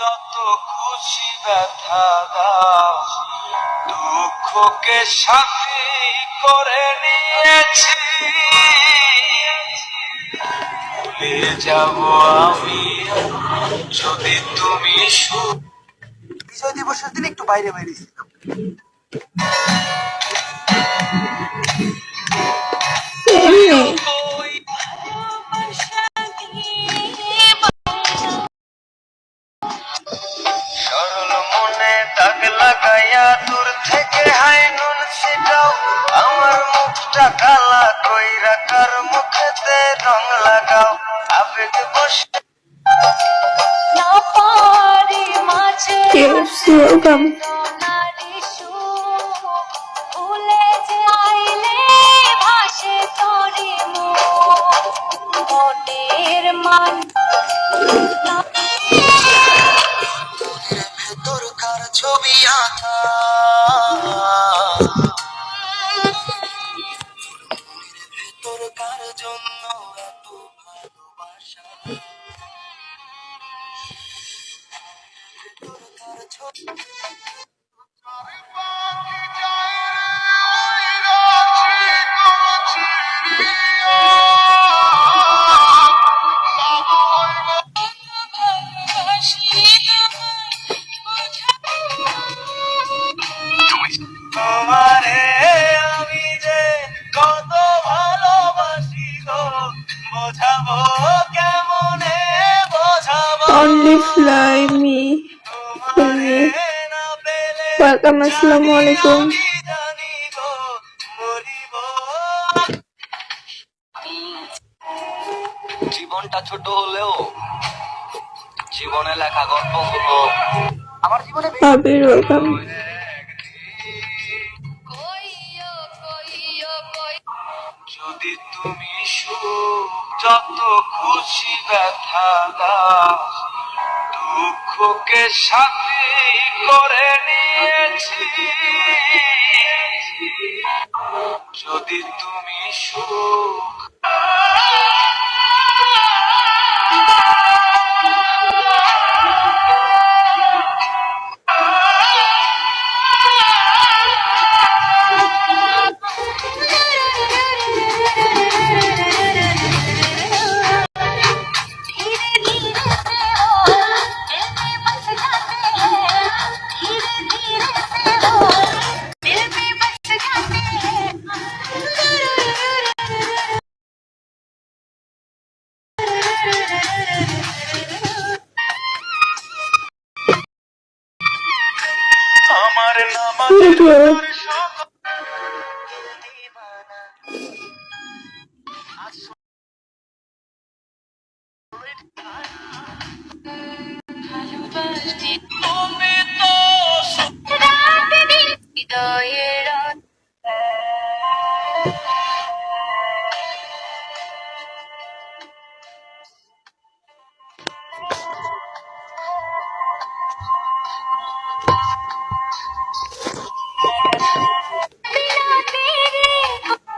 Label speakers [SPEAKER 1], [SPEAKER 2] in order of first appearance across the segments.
[SPEAKER 1] যত খুশি ব্যথা দাও, দুঃখকে সাথী করে নিয়েছি। ভুলে যাব আমি যদি তুমি বিজয় দিবসের দিন একটু বাইরে বেরিয়েছিলাম। সরল মনে দাগ লাগাইয়া দূর থেকে হাই নুন ছিটাও, আমার মুখটা কালা কইরা কার মুখেতে রং লাগাও। আবেগ বসে
[SPEAKER 2] না পারি মাঝে ভুলে যাইলে ভাসে তোরে মনের মান
[SPEAKER 1] ভেতরকার ছবি আঁকা, ভেতরকার জন্য এত ভালোবাসা। ভেতরকার ছবি তোমারে আমি যে কত ভালোবাসি গো, বোঝাবো কেমনে বোঝাবো।
[SPEAKER 3] Only fly me.
[SPEAKER 1] তোমারে না পেলে
[SPEAKER 3] Welcome, Assalamu alaikum.
[SPEAKER 1] জানি গো মরিব। জীবনটা ছোট হলেও জীবনে লেখা গল্পগুলো আমার জীবনে
[SPEAKER 3] Abir, welcome.
[SPEAKER 1] যদি তুমি সুখ যত খুশি ব্যথা দাও, দুঃখকে সাথী করে নিয়েছি। যদি তুমি সুখ আমার
[SPEAKER 3] Video.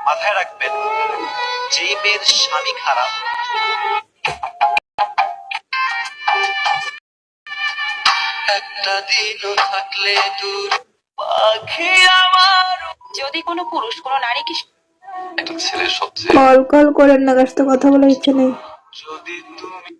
[SPEAKER 1] মাথায় রাখবেন, যে মেয়ের স্বামী খারাপ একটা দিনও থাকলে দূর পাখি আমার।
[SPEAKER 2] যদি কোনো পুরুষ কোনো নারীকে
[SPEAKER 1] একটা ছেলের সবচেয়ে
[SPEAKER 3] Call করেন না, কার সাথে কথা বলার ইচ্ছে নেই।
[SPEAKER 1] যদি তুমি